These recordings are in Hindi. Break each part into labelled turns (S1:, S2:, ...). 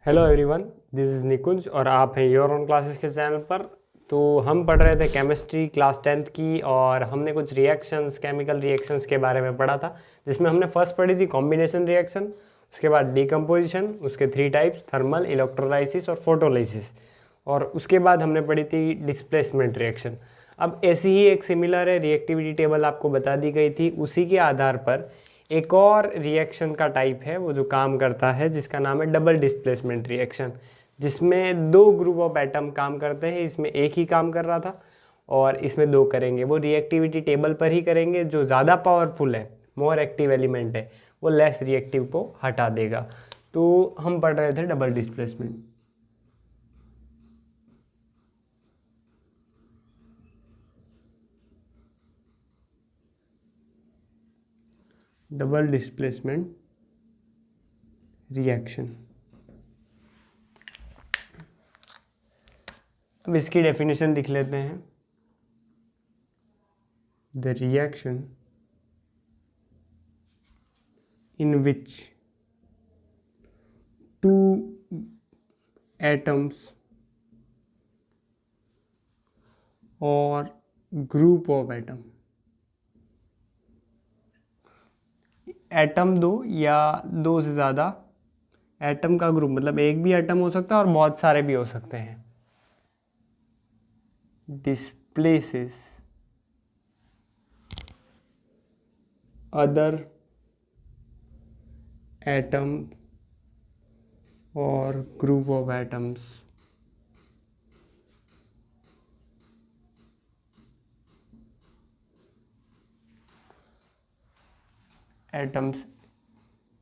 S1: हेलो एवरीवन, दिस इज़ निकुंज और आप हैं योर ऑन क्लासेस के चैनल पर। तो हम पढ़ रहे थे केमिस्ट्री क्लास 10th की और हमने कुछ रिएक्शंस, केमिकल रिएक्शंस के बारे में पढ़ा था, जिसमें हमने फर्स्ट पढ़ी थी कॉम्बिनेशन रिएक्शन, उसके बाद डिकम्पोजिशन, उसके 3 टाइप्स थर्मल, इलेक्ट्रोलाइसिस और फोटोलाइसिस, और उसके बाद हमने पढ़ी थी डिस्प्लेसमेंट रिएक्शन। अब ऐसी ही एक सिमिलर है रिएक्टिविटी टेबल आपको बता दी गई थी, उसी के आधार पर एक और रिएक्शन का टाइप है वो जो काम करता है, जिसका नाम है डबल डिस्प्लेसमेंट रिएक्शन, जिसमें 2 ग्रुप ऑफ एटम काम करते हैं। इसमें एक ही काम कर रहा था और इसमें 2 करेंगे। वो रिएक्टिविटी टेबल पर ही करेंगे। जो ज़्यादा पावरफुल है, मोर एक्टिव एलिमेंट है, वो लेस रिएक्टिव को हटा देगा। तो हम पढ़ रहे थे double displacement. Double displacement reaction. अब इसकी डेफिनेशन लिख लेते हैं। The reaction in which 2 atoms or group of atom, atom 2 या 2 से ज़्यादा एटम का ग्रुप, मतलब एक भी एटम हो सकता है और बहुत सारे भी हो सकते हैं, displaces other atom or group of atoms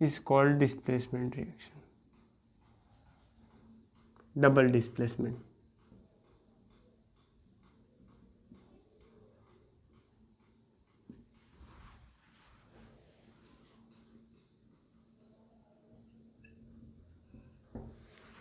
S1: is called displacement reaction, double displacement।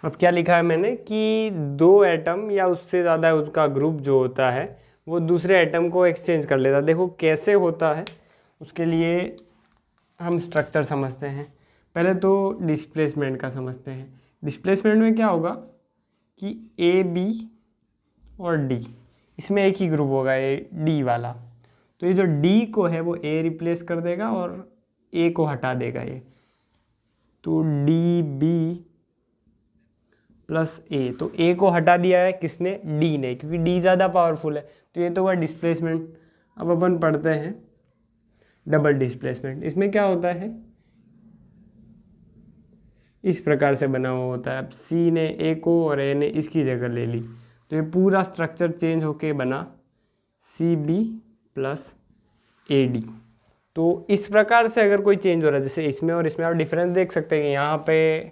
S1: अब क्या लिखा है मैंने कि 2 एटम या उससे ज़्यादा उसका ग्रुप जो होता है वो दूसरे एटम को एक्सचेंज कर लेता है। देखो कैसे होता है, उसके लिए हम स्ट्रक्चर समझते हैं। पहले तो डिस्प्लेसमेंट का समझते हैं। डिस्प्लेसमेंट में क्या होगा कि ए, बी और डी, इसमें एक ही ग्रुप होगा, ए डी वाला। तो ये जो डी को है वो ए रिप्लेस कर देगा और ए को हटा देगा ये, तो डी बी प्लस ए। तो ए को हटा दिया है किसने? डी ने, क्योंकि डी ज़्यादा पावरफुल है। तो ये तो हुआ डिस्प्लेसमेंट। अब अपन पढ़ते हैं डबल डिस्प्लेसमेंट। इसमें क्या होता है, इस प्रकार से बना हुआ होता है। अब सी ने ए को और ए ने इसकी जगह ले ली, तो ये पूरा स्ट्रक्चर चेंज होके बना C B plus A D. तो इस प्रकार से अगर कोई चेंज हो रहा है, जैसे इसमें और इसमें, आप डिफरेंस देख सकते हैं कि यहाँ पे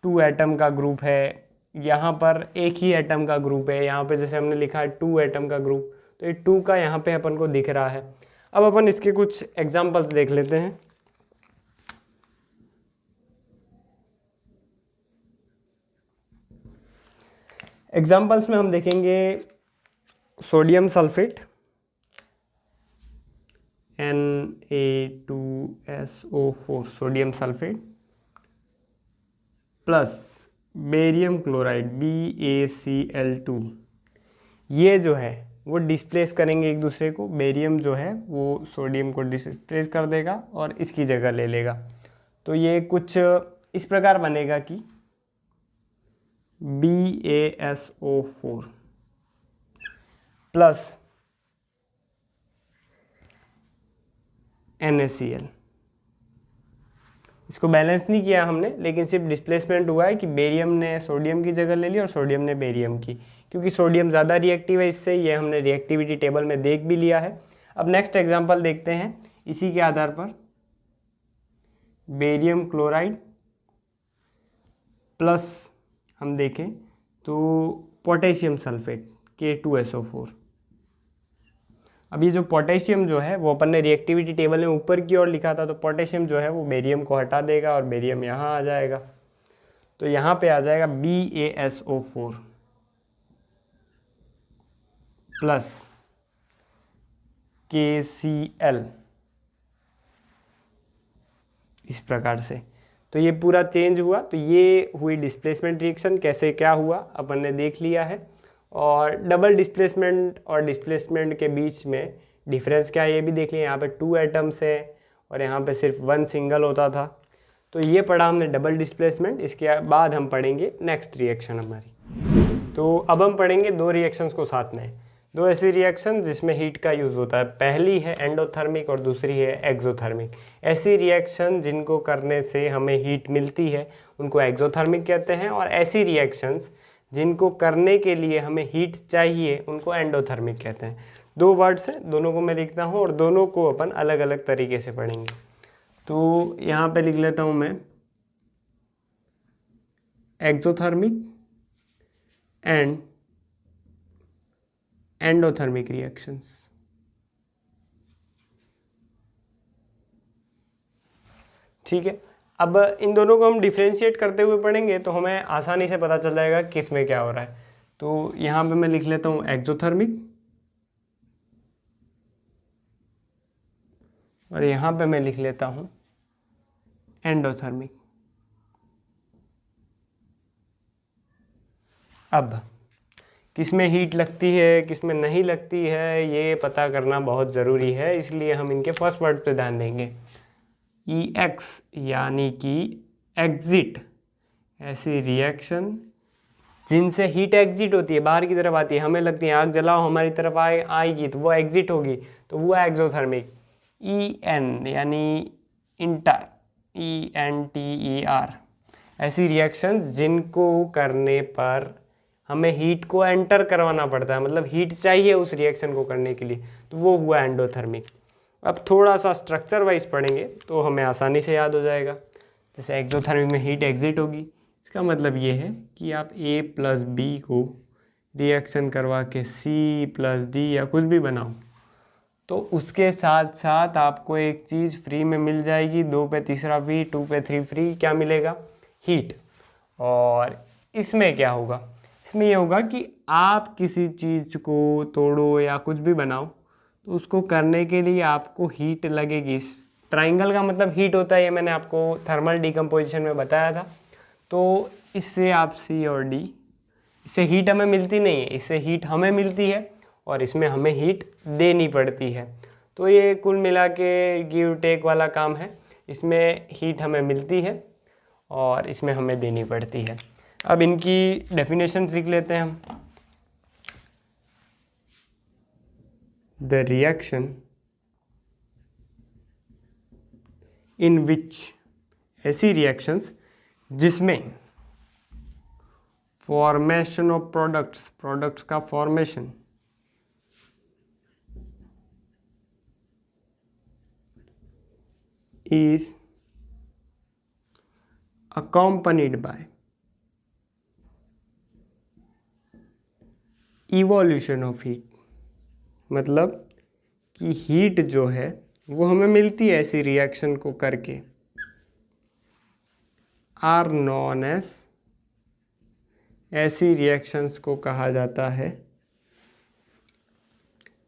S1: 2 एटम का ग्रुप है, यहाँ पर एक ही एटम का ग्रुप है। यहाँ पे जैसे हमने लिखा है 2 एटम का ग्रुप, तो ये 2 का यहाँ पे अपन को दिख रहा है। अब अपन इसके कुछ एग्जांपल्स देख लेते हैं। एग्जांपल्स में हम देखेंगे sodium sulphate Na2SO4 sodium sulphate plus barium chloride BaCl2। ये जो है वो डिस्प्लेस करेंगे एक दूसरे को। बेरियम जो है वो सोडियम को डिस्प्लेस कर देगा और इसकी जगह ले लेगा। तो ये कुछ इस प्रकार बनेगा कि BaSO4 प्लस NaCl। इसको बैलेंस नहीं किया हमने, लेकिन सिर्फ डिस्प्लेसमेंट हुआ है कि बेरियम ने सोडियम की जगह ले ली और सोडियम ने बेरियम की, क्योंकि सोडियम ज़्यादा रिएक्टिव है। इससे ये हमने रिएक्टिविटी टेबल में देख भी लिया है। अब नेक्स्ट एग्जांपल देखते हैं इसी के आधार पर। बेरियम क्लोराइड प्लस हम देखें तो पोटेशियम सल्फेट K2SO4। अब ये जो पोटेशियम जो है वो अपन ने रिएक्टिविटी टेबल में ऊपर की ओर लिखा था, तो पोटेशियम जो है वो बेरियम को हटा देगा और बेरियम यहाँ आ जाएगा। तो यहाँ पे आ जाएगा BaSO4 प्लस KCl, इस प्रकार से। तो ये पूरा चेंज हुआ। तो ये हुई डिस्प्लेसमेंट रिएक्शन, कैसे क्या हुआ अपन ने देख लिया है। और डबल डिस्प्लेसमेंट और डिस्प्लेसमेंट के बीच में डिफरेंस क्या है ये भी देख लिया। यहाँ पे 2 एटम्स है और यहाँ पे सिर्फ 1 सिंगल होता था। तो ये पढ़ा हमने डबल डिस्प्लेसमेंट। इसके बाद हम पढ़ेंगे नेक्स्ट रिएक्शन हमारी। तो अब हम पढ़ेंगे 2 रिएक्शंस को साथ में, 2 ऐसी रिएक्शन जिसमें हीट का यूज़ होता है। पहली है एंडोथर्मिक और दूसरी है एक्सोथर्मिक। ऐसी रिएक्शन जिनको करने से हमें हीट मिलती है उनको एक्सोथर्मिक कहते हैं, और ऐसी रिएक्शंस जिनको करने के लिए हमें हीट चाहिए उनको एंडोथर्मिक कहते हैं। 2 वर्ड्स हैं, दोनों को मैं लिखता हूँ और दोनों को अपन अलग अलग तरीके से पढ़ेंगे। तो यहाँ पे लिख लेता हूँ मैं एक्सोथर्मिक एंड एंडोथर्मिक रिएक्शंस। ठीक है, अब इन दोनों को हम डिफ्रेंशिएट करते हुए पढ़ेंगे तो हमें आसानी से पता चल जाएगा किस में क्या हो रहा है। तो यहाँ पे मैं लिख लेता हूँ एक्सोथर्मिक और यहाँ पे मैं लिख लेता हूँ एंडोथर्मिक। अब किस में हीट लगती है किस में नहीं लगती है ये पता करना बहुत ज़रूरी है, इसलिए हम इनके फर्स्ट वर्ड पे ध्यान देंगे। EX यानी कि एग्जिट, ऐसी रिएक्शन जिनसे हीट एग्जिट होती है, बाहर की तरफ आती है, हमें लगती है आग जलाओ हमारी तरफ आएगी तो वो एग्जिट होगी, तो वो है एक्सोथर्मिक। EN यानी इंटर, ENTER, ऐसी रिएक्शन जिनको करने पर हमें हीट को एंटर करवाना पड़ता है, मतलब हीट चाहिए उस रिएक्शन को करने के लिए, तो वो हुआ एंडोथर्मिक। अब थोड़ा सा स्ट्रक्चर वाइज पढ़ेंगे तो हमें आसानी से याद हो जाएगा। जैसे एक्सोथर्मिक में हीट एग्जिट होगी, इसका मतलब ये है कि आप A + B को रिएक्शन करवा के C + D या कुछ भी बनाओ तो उसके साथ साथ आपको एक चीज़ फ्री में मिल जाएगी, 2 पे तीसरा फ्री, 2 पे 3 फ्री, क्या मिलेगा? हीट। और इसमें क्या होगा? इसमें ये होगा कि आप किसी चीज़ को तोड़ो या कुछ भी बनाओ तो उसको करने के लिए आपको हीट लगेगी। ट्राइंगल का मतलब हीट होता है, ये मैंने आपको थर्मल डिकम्पोजिशन में बताया था। तो इससे आप C और D, इससे हीट हमें मिलती नहीं है, इससे हीट हमें मिलती है और इसमें हमें हीट देनी पड़ती है। तो ये कुल मिला के गिव टेक वाला काम है। इसमें हीट हमें मिलती है और इसमें हमें देनी पड़ती है। अब इनकी डेफिनेशन सीख लेते हैं हम। द रिएक्शन इन विच, ऐसी रिएक्शंस जिसमें फॉर्मेशन ऑफ प्रोडक्ट्स, प्रोडक्ट्स का formation is accompanied by evolution of heat, मतलब कि हीट जो है वो हमें मिलती है ऐसी रिएक्शन को करके, आर नॉन एज, ऐसी रिएक्शंस को कहा जाता है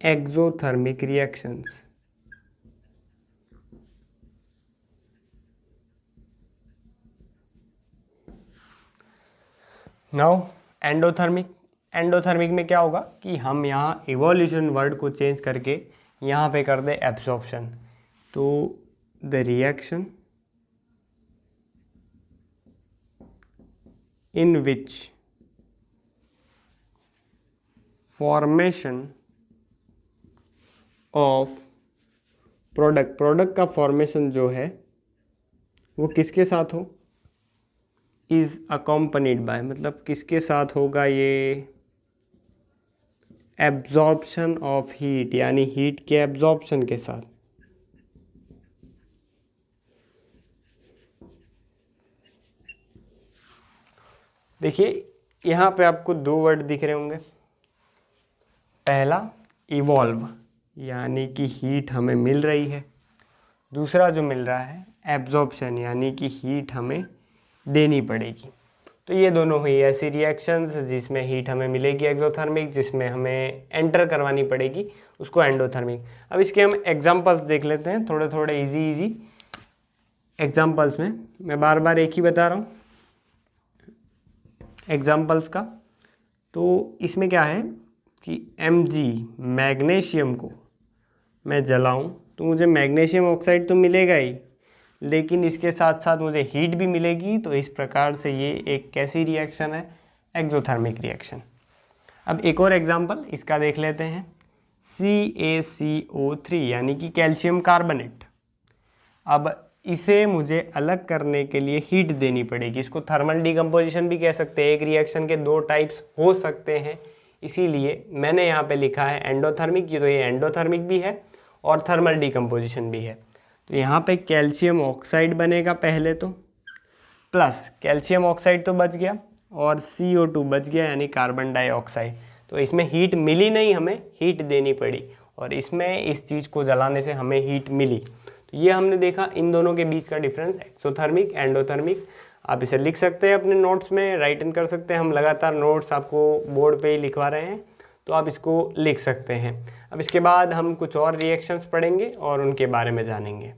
S1: exothermic reactions. Now endothermic, endothermic में क्या होगा कि हम यहाँ इवोल्यूशन वर्ड को चेंज करके यहाँ पे कर दे एब्जॉर्प्शन। तो the reaction in which formation of product, product का फॉर्मेशन जो है वो किसके साथ हो, इज अकम्पनीड बाय, मतलब किसके साथ होगा ये, एब्जॉर्प्शन ऑफ हीट, यानी हीट के एब्जॉर्प्शन के साथ। देखिए यहाँ पे आपको 2 वर्ड दिख रहे होंगे। पहला इवॉल्व, यानी कि हीट हमें मिल रही है। दूसरा जो मिल रहा है एब्जॉर्प्शन, यानी कि हीट हमें देनी पड़ेगी। तो ये दोनों हुई ऐसी रिएक्शंस जिसमें हीट हमें मिलेगी एक्सोथर्मिक, जिसमें हमें एंटर करवानी पड़ेगी उसको एंडोथर्मिक। अब इसके हम एग्जांपल्स देख लेते हैं थोड़े थोड़े इजी। एग्जाम्पल्स में, मैं बार बार एक ही बता रहा हूँ एग्जाम्पल्स का। तो इसमें क्या है कि Mg मैग्नीशियम को मैं जलाऊं तो मुझे मैग्नीशियम ऑक्साइड तो मिलेगा ही, लेकिन इसके साथ साथ मुझे हीट भी मिलेगी। तो इस प्रकार से ये एक कैसी रिएक्शन है, एक्सोथर्मिक रिएक्शन। अब एक और एग्जांपल इसका देख लेते हैं, CaCO3 यानी कि कैल्शियम कार्बोनेट। अब इसे मुझे अलग करने के लिए हीट देनी पड़ेगी। इसको थर्मल डिकम्पोजिशन भी कह सकते हैं। एक रिएक्शन के दो टाइप्स हो सकते हैं, इसीलिए मैंने यहाँ पे लिखा है एंडोथर्मिक। तो ये एंडोथर्मिक भी है और थर्मल डिकम्पोजिशन भी है। तो यहाँ पे कैल्शियम ऑक्साइड बनेगा पहले तो, प्लस कैल्शियम ऑक्साइड तो बच गया और CO2 बच गया यानी कार्बन डाइऑक्साइड। तो इसमें हीट मिली नहीं, हमें हीट देनी पड़ी, और इसमें इस चीज़ को जलाने से हमें हीट मिली। तो ये हमने देखा इन दोनों के बीच का डिफरेंस, एक्सोथर्मिक एंडोथर्मिक। आप इसे लिख सकते हैं अपने नोट्स में, राइट इन कर सकते हैं। हम लगातार नोट्स आपको बोर्ड पे ही लिखवा रहे हैं, तो आप इसको लिख सकते हैं। अब इसके बाद हम कुछ और रिएक्शंस पढ़ेंगे और उनके बारे में जानेंगे।